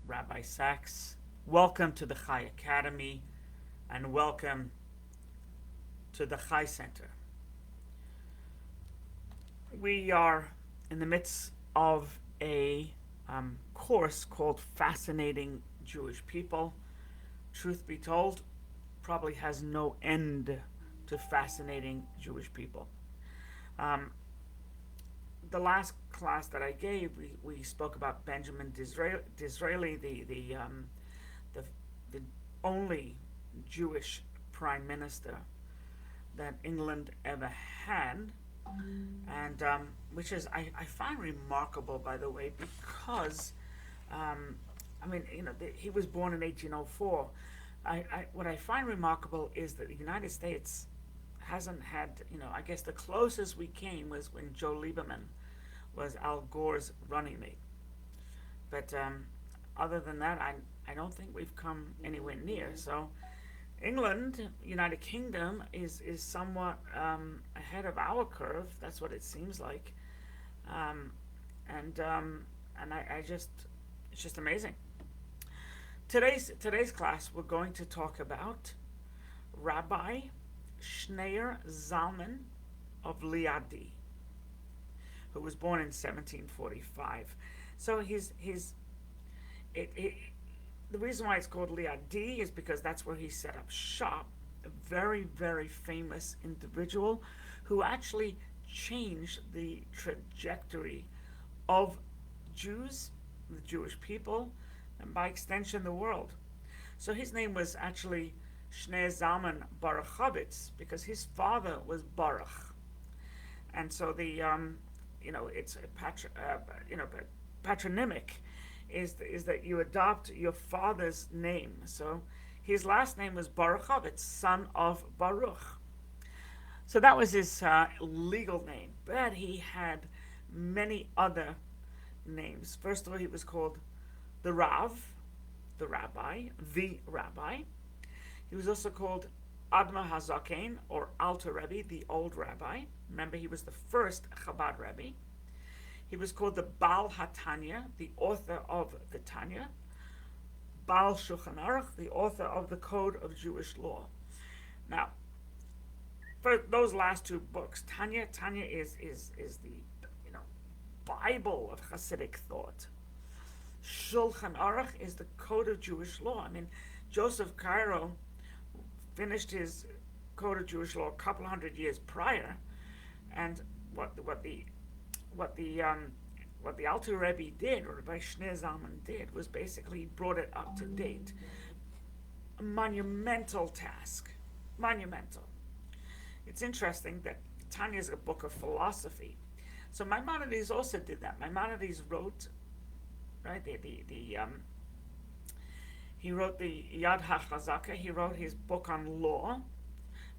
Rabbi Sachs. Welcome to the Chai Academy and welcome to the Chai Center. We are in the midst of a course called Fascinating Jewish People. Truth be told, probably has no end to fascinating Jewish people. The last class that I gave, we spoke about Benjamin Disraeli, the only Jewish prime minister that England ever had, and which is I find remarkable, by the way, because he was born in 1804. What I find remarkable is that the United States hasn't had, I guess the closest we came was when Joe Lieberman was Al Gore's running mate. But other than that, I don't think we've come anywhere near. So England, United Kingdom, is somewhat ahead of our curve. That's what it seems like. And it's just amazing. Today's class, we're going to talk about Rabbi Schneur Zalman of Liadi, who was born in 1745. So the reason why it's called Liadi is because that's where he set up shop. A very, very famous individual who actually changed the trajectory of Jews, the Jewish people, and by extension the world. So his name was actually Schneur Zalman Baruchovitz because his father was Baruch, and so the it's a patronymic is that you adopt your father's name. So his last name was Baruchovitz, son of Baruch. So that was his legal name, but he had many other names. First of all, he was called the Rav, the Rabbi, the Rabbi. He was also called Adma Hazaken, or Alter Rebbe, the old rabbi. Remember, he was the first Chabad Rebbe. He was called the Baal HaTanya, the author of the Tanya. Baal Shulchan Aruch, the author of the Code of Jewish Law. Now, for those last two books, Tanya is the Bible of Hasidic thought. Shulchan Aruch is the Code of Jewish Law. I mean, Joseph Cairo finished his Code of Jewish Law a couple hundred years prior, and what the Alter Rebbe did, or Rabbi Schneur Zalman did, was basically brought it up to date. A monumental task, monumental. It's interesting that Tanya is a book of philosophy. So Maimonides also did that. Maimonides wrote, right? He wrote the Yad HaChazaka. He wrote his book on law,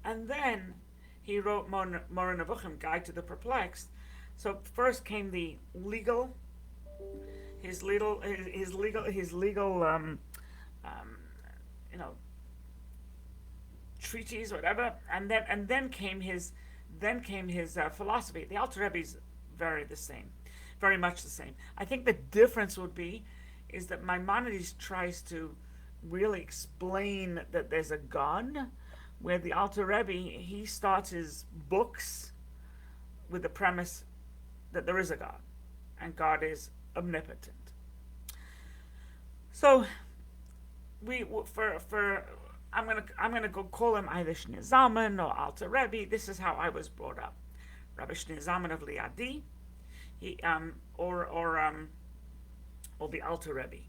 and then he wrote Moreh Nevuchim, Guide to the Perplexed. So first came the legal, his legal, treatise, whatever, and then came his philosophy. The Alter Rebbe's very much the same. I think the difference is that Maimonides tries to really explain that there's a God, where the Alter Rebbe, he starts his books with the premise that there is a God, and God is omnipotent. So I'm gonna go call him either Schneur Zalman or Alter Rebbe. This is how I was brought up. Rabbi Schneur Zalman of Liadi, or the Alter Rebbe.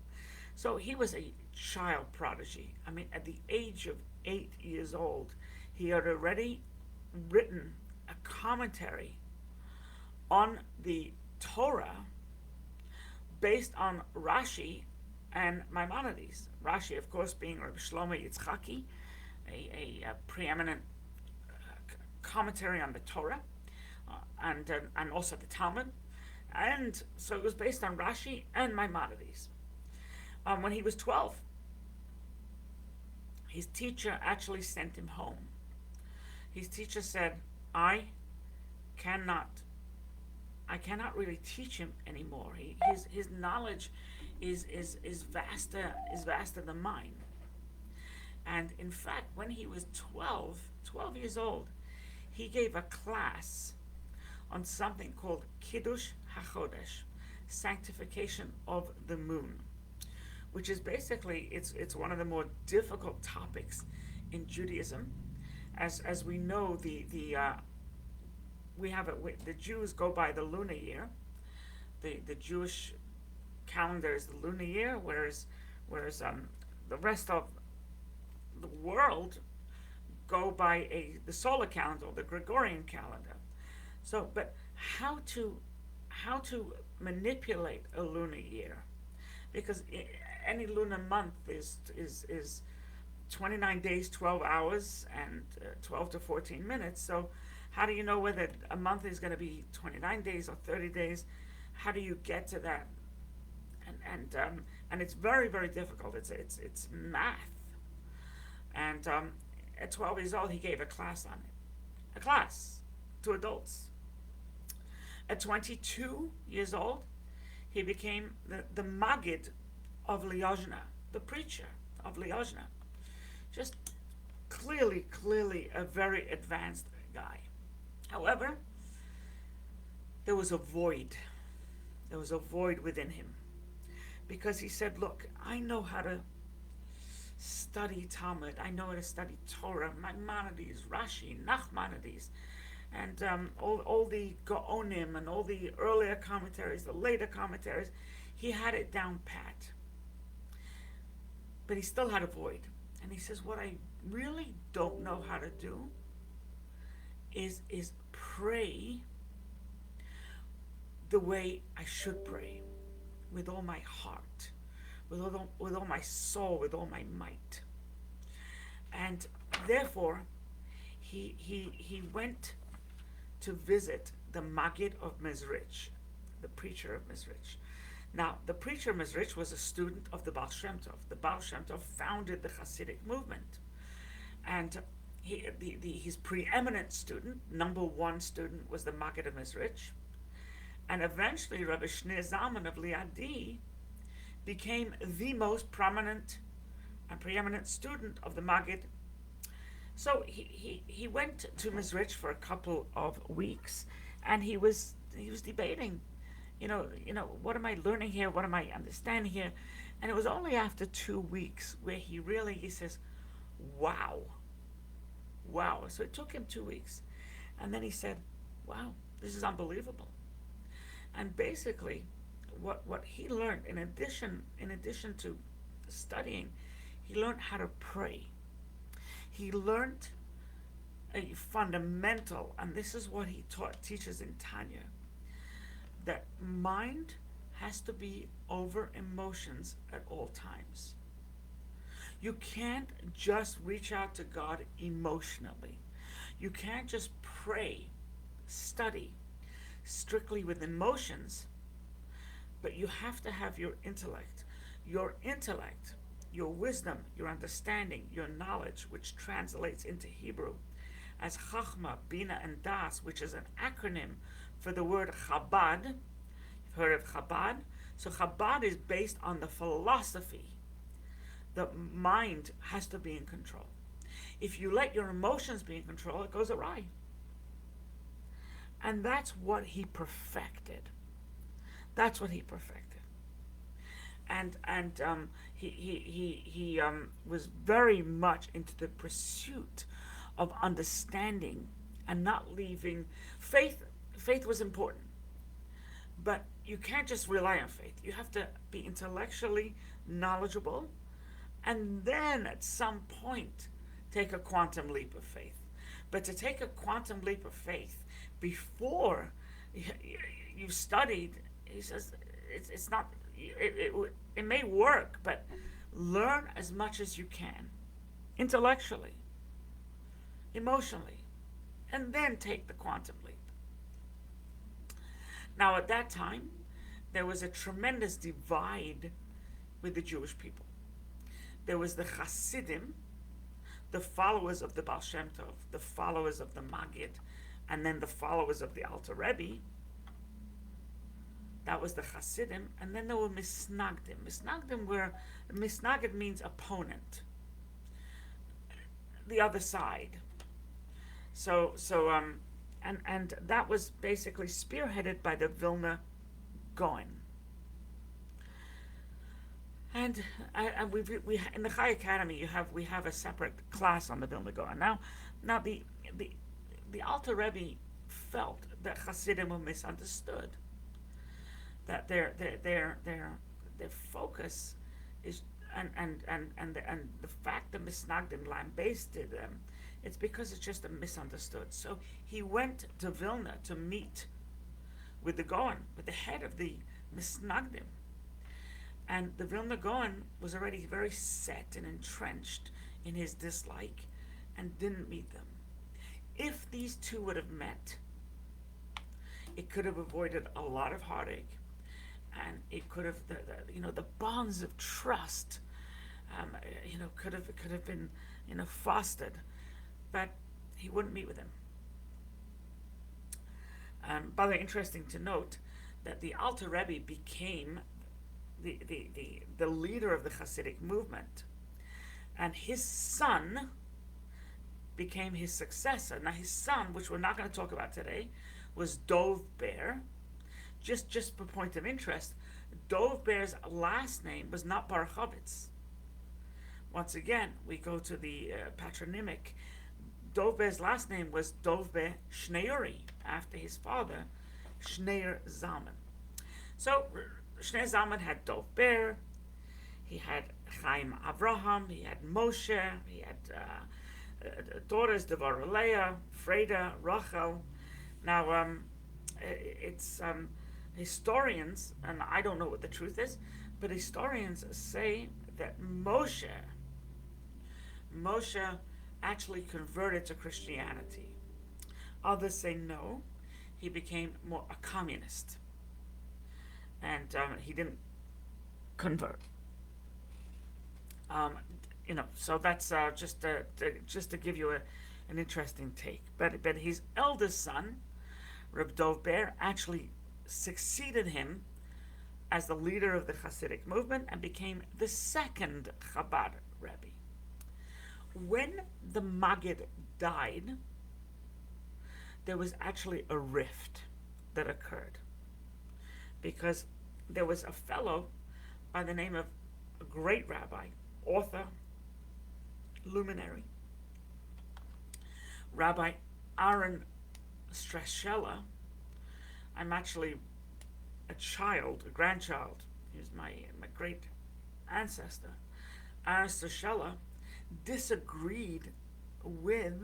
So he was a child prodigy. I mean, at the age of 8 years old, he had already written a commentary on the Torah based on Rashi and Maimonides. Rashi, of course, being Rabbi Shlomo Yitzchaki, a preeminent commentary on the Torah, and also the Talmud. And so it was based on Rashi and Maimonides. When he was 12, his teacher actually sent him home. His teacher said, I cannot really teach him anymore. His knowledge is vaster than mine. And in fact, when he was 12 years old, he gave a class on something called Kiddush HaChodesh, sanctification of the moon, which is basically it's one of the more difficult topics in Judaism. As we know, the Jews go by the lunar year. The Jewish calendar is the lunar year, whereas the rest of the world go by the solar calendar, or the Gregorian calendar. So, but how to manipulate a lunar year, because any lunar month is 29 days, 12 hours, and 12 to 14 minutes. So how do you know whether a month is going to be 29 days or 30 days? How do you get to that? And it's very, very difficult. It's math. And at 12 years old, he gave a class on it. A class to adults. At 22 years old, he became the Maggid of Liozna, the preacher of Liozna. Just clearly a very advanced guy. However, there was a void. There was a void within him. Because he said, look, I know how to study Talmud. I know how to study Torah, Maimonides, Rashi, Nachmanides, and all the Gaonim and all the earlier commentaries, the later commentaries. He had it down pat. But he still had a void. And he says, what I really don't know how to do is pray the way I should pray, with all my heart, with all my soul, with all my might. And therefore, he went to visit the Maggid of Mezrich, the preacher of Mezrich. Now, the preacher of Mezrich was a student of the Baal Shem Tov. The Baal Shem Tov founded the Hasidic movement. And his preeminent student, number one student, was the Maggid of Mezrich. And eventually, Rabbi Schneur Zalman of Liadi became the most prominent and preeminent student of the Maggid. So he went to Mezrich for a couple of weeks, and he was debating, you know, what am I learning here? What am I understanding here? And it was only after 2 weeks where he says, wow. So it took him 2 weeks. And then he said, wow, this is unbelievable. And basically, what he learned, in addition to studying, he learned how to pray. He learned a fundamental, and this is what he teaches in Tanya, that mind has to be over emotions at all times. You can't just reach out to God emotionally. You can't just pray, study strictly with emotions, but you have to have your intellect, your wisdom, your understanding, your knowledge, which translates into Hebrew as Chachma, Bina, and Das, which is an acronym for the word Chabad. You've heard of Chabad? So Chabad is based on the philosophy. The mind has to be in control. If you let your emotions be in control, it goes awry. And that's what he perfected. And he was very much into the pursuit of understanding and not leaving faith. Faith was important, but you can't just rely on faith. You have to be intellectually knowledgeable, and then at some point take a quantum leap of faith. But to take a quantum leap of faith before you've studied, he says, it's not. It may work, but learn as much as you can, intellectually, emotionally, and then take the quantum leap. Now, at that time, there was a tremendous divide with the Jewish people. There was the Hasidim, the followers of the Baal Shem Tov, the followers of the Maggid, and then the followers of the Alter Rebbe. That was the Hasidim, and then there were Misnagdim. Misnagd means opponent, the other side. And that was basically spearheaded by the Vilna Gaon. And we in the Chai Academy we have a separate class on the Vilna Gaon. Now the Alter Rebbe felt that Hasidim were misunderstood, that their focus is and the fact that Misnagdim lambasted them, it's because it's just misunderstood. So he went to Vilna to meet with the Gaon, with the head of the Misnagdim. And the Vilna Gaon was already very set and entrenched in his dislike and didn't meet them. If these two would have met, it could have avoided a lot of heartache, and it could have the bonds of trust could have been fostered, but he wouldn't meet with him. By the way, interesting to note that the Alter Rebbe became the leader of the Hasidic movement, and his son became his successor. Now his son, which we're not going to talk about today, was Dov Ber. Just for point of interest, Dov Ber's last name was not Barchovitz. Once again, we go to the patronymic. Dov Ber's last name was Dov Ber Schneuri, after his father, Schneur Zalman. So Schneur Zalman had Dov Ber, he had Chaim Avraham, he had Moshe, he had daughters Devorah Leah, Freda, Rachel. Now, it's historians, and I don't know what the truth is, but historians say that Moshe actually converted to Christianity. Others say no, he became more a communist, and he didn't convert. So that's just to give you an interesting take. But his eldest son, Reb Dov Ber, actually succeeded him as the leader of the Hasidic movement and became the second Chabad Rebbe. When the Maggid died, there was actually a rift that occurred, because there was a fellow by the name of a great rabbi, author, luminary, Rabbi Aaron Strashella. I'm actually a grandchild. He was my great ancestor. Aaron Strashella disagreed with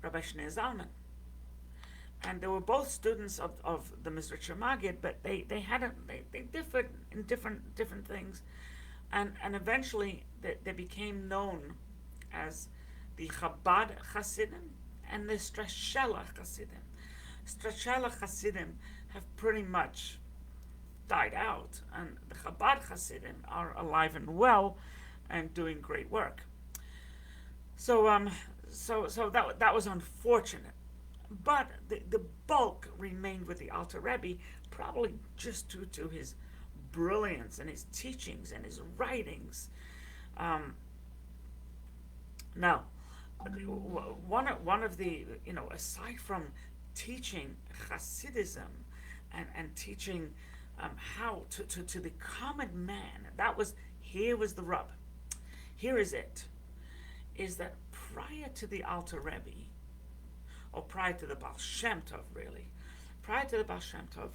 Rabbi Schneur Zalman. And they were both students of the Mizrachi Maggid, but they differed in different things. And eventually they became known as the Chabad Hasidim and the Strashella Hasidim. Strashella Hasidim have pretty much died out, and the Chabad Hasidim are alive and well and doing great work. So that was unfortunate. But the bulk remained with the Alter Rebbe, probably just due to his brilliance and his teachings and his writings. Now, one of the, aside from teaching Hasidism and teaching how to the common man, here was the rub. Here is it, is that prior to the Alter Rebbe, or prior to the Baal Shem Tov, really, prior to the Baal Shem Tov,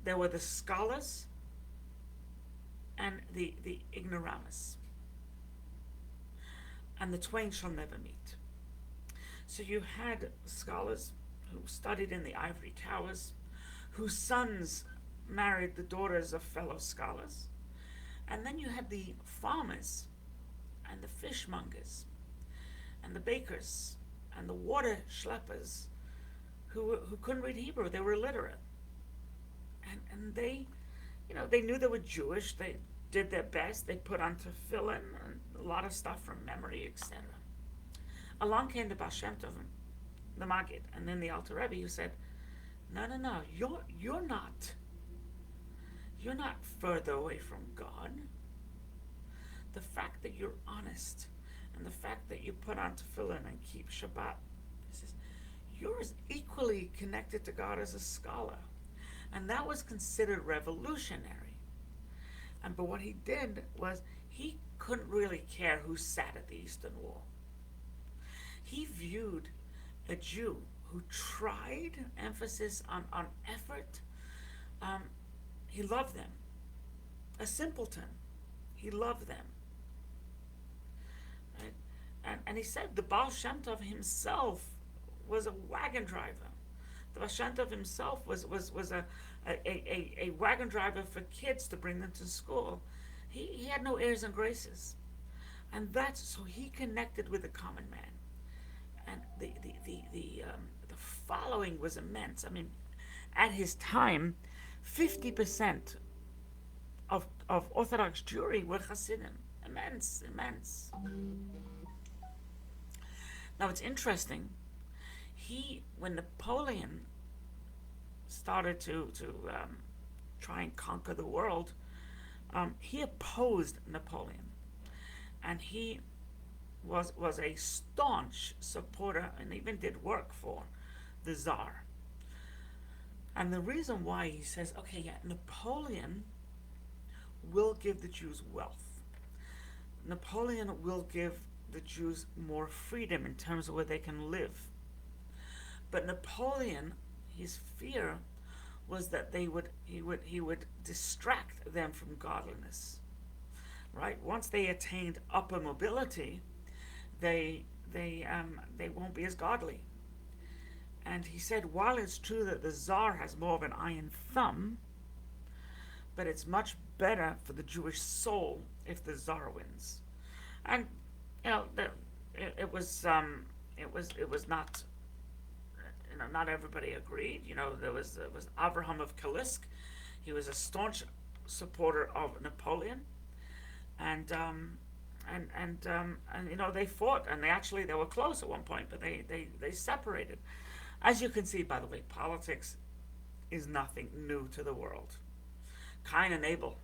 there were the scholars and the ignoramus. And the twain shall never meet. So you had scholars who studied in the ivory towers, whose sons married the daughters of fellow scholars. And then you had the farmers and the fishmongers and the bakers and the water schleppers who couldn't read Hebrew. They were illiterate. And they, they knew they were Jewish. They did their best. They put on tefillin and a lot of stuff from memory, etc. Along came the Baal Shem Tov, the Maggid, and then the Alter Rebbe, who said, no, you're not you're not further away from God. The fact that you're honest and the fact that you put on tefillin and keep Shabbat, he says, you're as equally connected to God as a scholar. And that was considered revolutionary. But what he did was he couldn't really care who sat at the Eastern Wall. He viewed a Jew who tried, emphasis on effort. He loved them. A simpleton. He loved them. Right? And he said the Baal Shem Tov himself was a wagon driver. The Baal Shem Tov himself was a wagon driver for kids to bring them to school. He had no airs and graces. And that's, so he connected with the common man. And the following was immense. I mean, at his time, 50% of Orthodox Jewry were Hasidim. Immense. Now it's interesting. When Napoleon started to try and conquer the world, he opposed Napoleon, and he was a staunch supporter and even did work for the Tsar. And the reason why, he says, okay, yeah, Napoleon will give the Jews wealth. Napoleon will give the Jews more freedom in terms of where they can live. But Napoleon, his fear was that he would distract them from godliness. Right? Once they attained upper mobility, they won't be as godly. And he said, while it's true that the Tsar has more of an iron thumb, but it's much better for the Jewish soul if the Tsar wins. And it was not, not everybody agreed. There was Abraham of Kalisk. He was a staunch supporter of Napoleon, and they fought, and they were close at one point, but they separated. As you can see, by the way, politics is nothing new to the world. Cain and Abel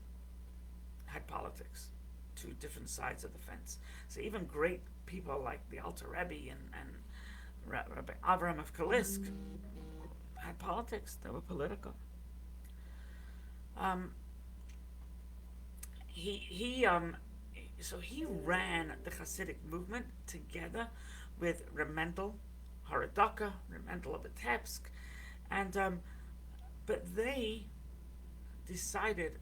had politics, two different sides of the fence. So even great people like the Alter Rabbi and Rabbi Avraham of Kalisk had politics. They were political. So he ran the Hasidic movement together with Reb Mendel Haradaka, Reb Mendel of Vitebsk, and but they decided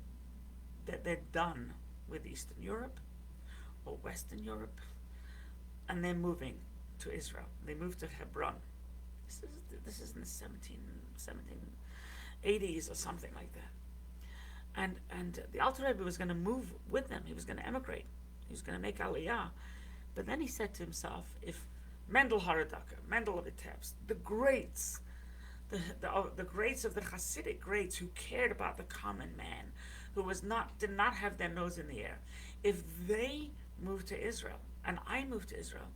that they're done with Eastern Europe or Western Europe, and they're moving to Israel. They moved to Hebron. This is in the 1780s or something like that. And the Alter Rebbe was going to move with them. He was going to emigrate. He was going to make Aliyah. But then he said to himself, if Mendel Haradaka, Mendel of Vitebsk, the greats, the greats of the Hasidic greats who cared about the common man, who did not have their nose in the air, if they moved to Israel and I moved to Israel,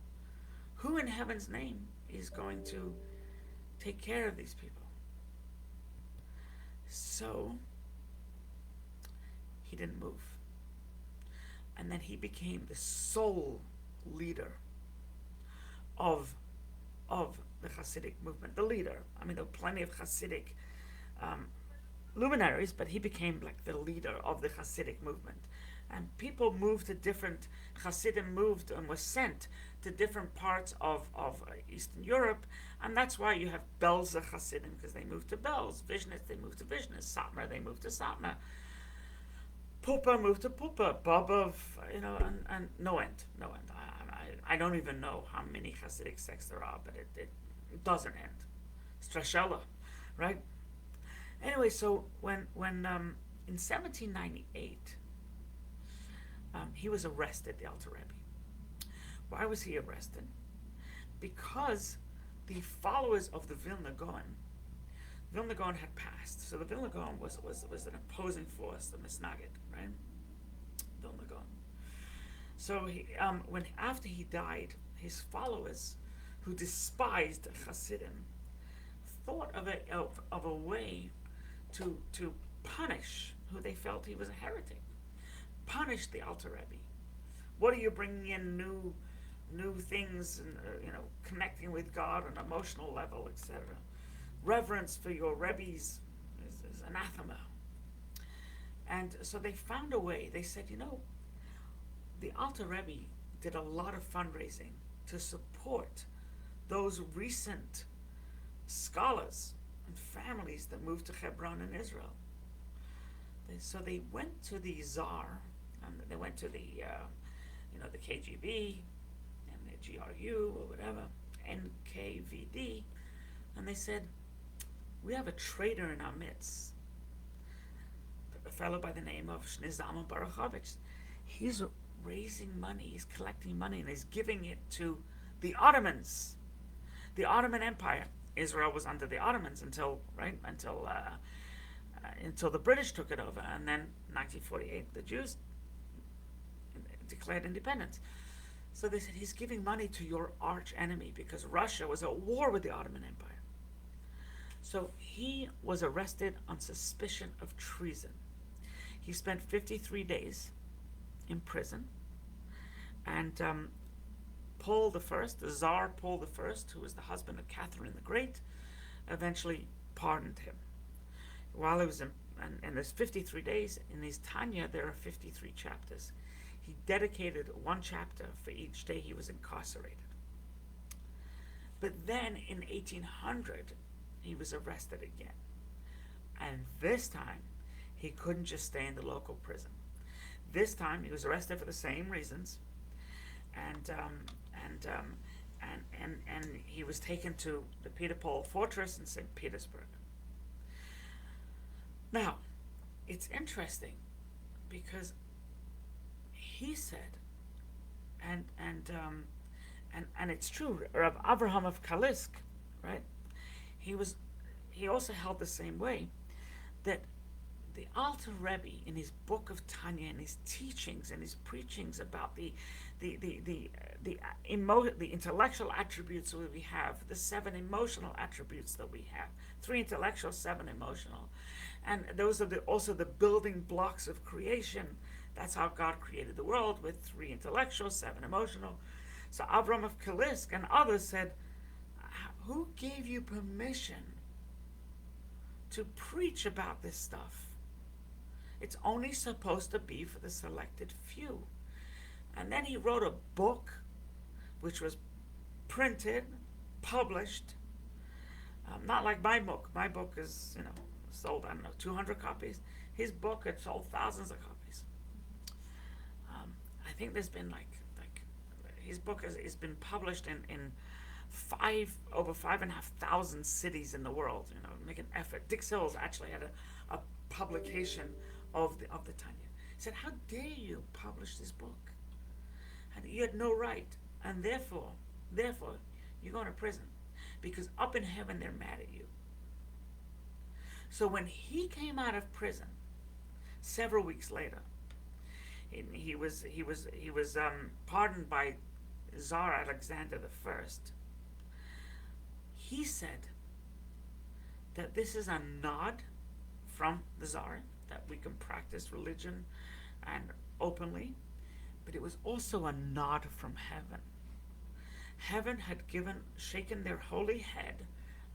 who in heaven's name is going to take care of these people? So he didn't move. And then he became the sole leader of the Hasidic movement, the leader. I mean, there were plenty of Hasidic luminaries, but he became like the leader of the Hasidic movement. And people moved to different, Hasidim moved and were sent to different parts of Eastern Europe, and that's why you have Belzer Hasidim, because they moved to Belz, Vishnitz, they moved to Vishnitz, Satmar, they moved to Satmar, Pupa moved to Pupa, Bobov, and no end. I don't even know how many Hasidic sects there are, but it doesn't end. Strashella, right? Anyway, so when in 1798, he was arrested, the Alter Rebbe. Why was he arrested? Because the followers of the Vilna Gaon had passed. So the Vilna Gaon was an opposing force, the Misnagid, right? Vilna Gaon. So after he died, his followers, who despised Hasidim, thought of a way to punish who they felt he was a heretic. Punished the Alter Rebbe. What are you bringing in new things and connecting with God on an emotional level, etc. Reverence for your Rebbe's is anathema. And so they found a way. They said, the Alter Rebbe did a lot of fundraising to support those recent scholars and families that moved to Hebron in Israel. So they went to the Tsar, and they went to the KGB and the GRU or whatever, NKVD, and they said, we have a traitor in our midst, a fellow by the name of Schneur Zalman Baruchovich. He's raising money, he's collecting money, and he's giving it to the Ottomans, the Ottoman Empire. Israel was under the Ottomans until the British took it over, and then 1948 the Jews declared independence. So they said, he's giving money to your arch enemy, because Russia was at war with the Ottoman Empire. So he was arrested on suspicion of treason. He spent 53 days in prison, and Paul I, the Tsar Paul I, who was the husband of Catherine the Great, eventually pardoned him. While he was in there's 53 days, in his Tanya there are 53 chapters. He dedicated one chapter for each day he was incarcerated. But then in 1800, he was arrested again. And this time, he couldn't just stay in the local prison. This time, he was arrested for the same reasons, and he was taken to the Peter Paul Fortress in St. Petersburg. Now, it's interesting because he said, and it's true, Rabbi Avraham of Kalisk, right? He also held the same way, that the Alter Rebbe, in his book of Tanya, and his teachings and his preachings about the intellectual attributes that we have, the 7 emotional attributes that we have, 3 intellectual, 7 emotional, and those are also the building blocks of creation. That's how God created the world, with 3 intellectual, 7 emotional. So Avram of Kalisk and others said, who gave you permission to preach about this stuff? It's only supposed to be for the selected few. And then he wrote a book, which was printed, published, not like my book. My book is, sold, 200 copies. His book had sold thousands of copies. I think there's been like his book has been published in over 5,500 cities in the world. Make an effort. Dick Sills actually had a publication of the Tanya. He said, "How dare you publish this book? And you had no right, and therefore you're going to prison, because up in heaven they're mad at you." So when he came out of prison, several weeks later, he was pardoned by Tsar Alexander I. He said that this is a nod from the Tsar that we can practice religion and openly, but it was also a nod from heaven. Heaven had shaken their holy head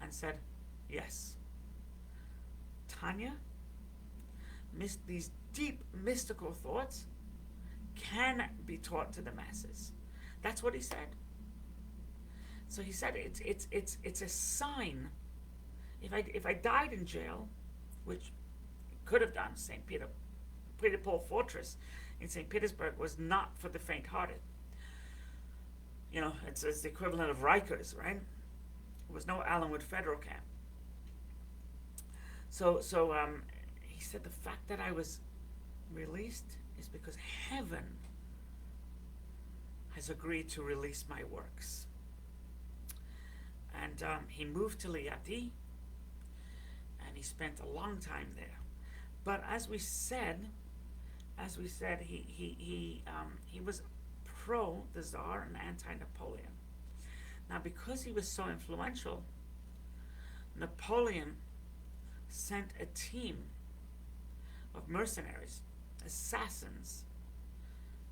and said, yes, Tanya, these deep mystical thoughts can be taught to the masses. That's what he said. So he said it's a sign. If I died in jail, which could have done, Peter Paul Fortress in St. Petersburg was not for the faint-hearted. It's the equivalent of Rikers, right? There was no Allenwood Federal Camp. So he said the fact that I was released is because heaven has agreed to release my works. And he moved to Liadi, and he spent a long time there. But as we said, he was pro the Tsar and anti-Napoleon. Now, because he was so influential, Napoleon sent a team of mercenaries, assassins,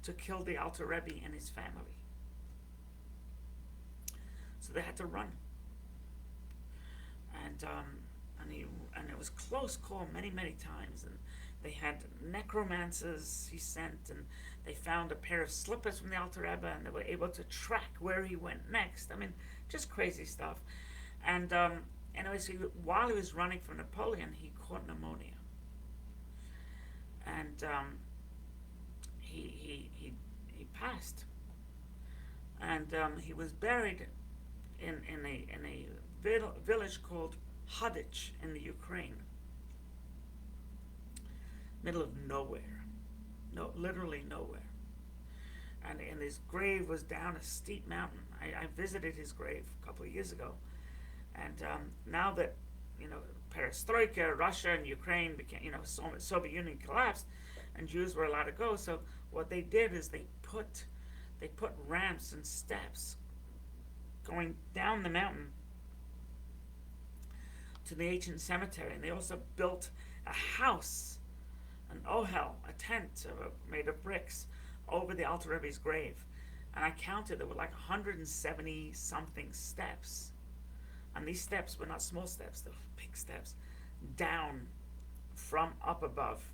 to kill the Alter Rebbe and his family. So they had to run. And it was close call many times. And they had necromancers he sent, and they found a pair of slippers from the Alter Rebbe, and they were able to track where he went next. I mean, just crazy stuff. And anyways, while he was running from Napoleon, he caught pneumonia, and he passed, and he was buried in a village called Hasidic in the Ukraine, middle of nowhere, literally nowhere. And his grave was down a steep mountain. I visited his grave a couple of years ago, and now that perestroika, Russia and Ukraine became, Soviet Union collapsed, and Jews were allowed to go. So what they did is they put ramps and steps going down the mountain to the ancient cemetery, and they also built a house, an ohel, a tent made of bricks, over the Alter Rebbe's grave. And I counted, there were like 170 something steps, and these steps were not small steps, they were big steps, down from up above.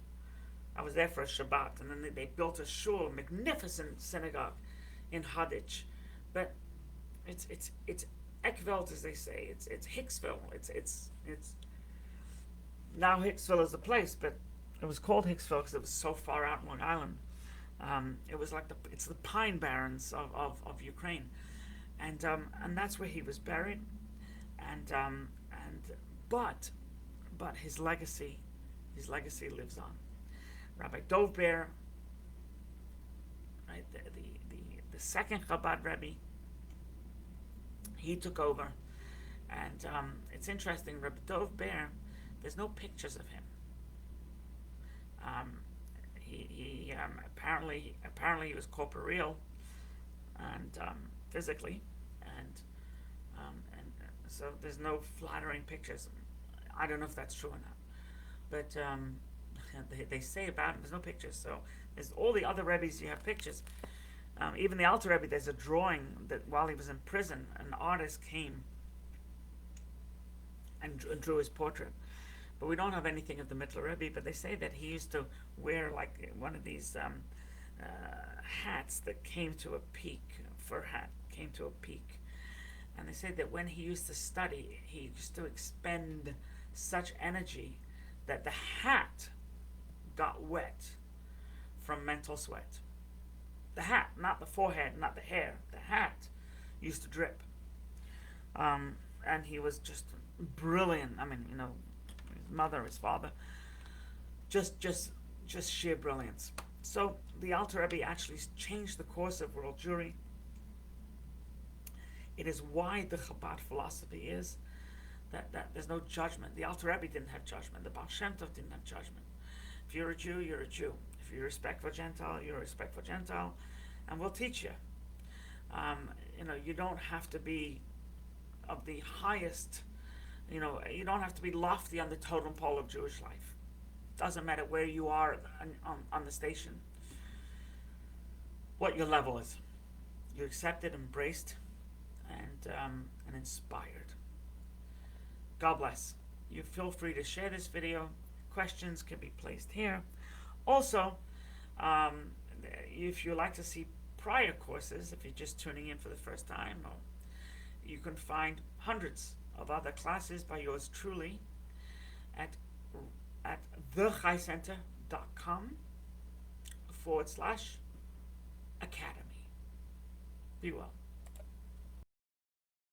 I was there for a Shabbat, and then they built a shul, a magnificent synagogue in Hasidic. But it's Eckveld, as they say. It's Hicksville. It's now Hicksville is the place, but it was called Hicksville because it was so far out in Long Island. It was like it's the Pine Barrens of Ukraine, and that's where he was buried. But his legacy lives on. Rabbi Dovber, right, the second Chabad Rebbe, he took over, and it's interesting. Rabbi Dovber, there's no pictures of him. He apparently he was corporeal and physically, and so there's no flattering pictures. I don't know if that's true or not, but they say about him there's no pictures. So there's all the other Rebbes, you have pictures. Even the Alter Rebbe, there's a drawing that while he was in prison, an artist came and drew his portrait. But we don't have anything of the Mittler Rebbe, but they say that he used to wear like one of these hats that came to a peak, fur hat, came to a peak. And they say that when he used to study, he used to expend such energy that the hat got wet from mental sweat. The hat, not the forehead, not the hair. The hat used to drip. And he was just brilliant. I mean, his mother, his father, just sheer brilliance. So the Alter Rebbe actually changed the course of world Jewry. It is why the Chabad philosophy is that there's no judgment. The Alter Rebbe didn't have judgment. The Baal Shem Tov didn't have judgment. If you're a Jew, you're a Jew. If you're a respectful Gentile, you're a respectful Gentile, and we'll teach you. You don't have to be of the highest. You don't have to be lofty on the totem pole of Jewish life. Doesn't matter where you are on the station. What your level is, you're accepted, embraced, and inspired. God bless. You feel free to share this video. Questions can be placed here. Also, if you like to see prior courses, if you're just tuning in for the first time, you can find hundreds of other classes by yours truly at thechaicenter.com/academy. Be well.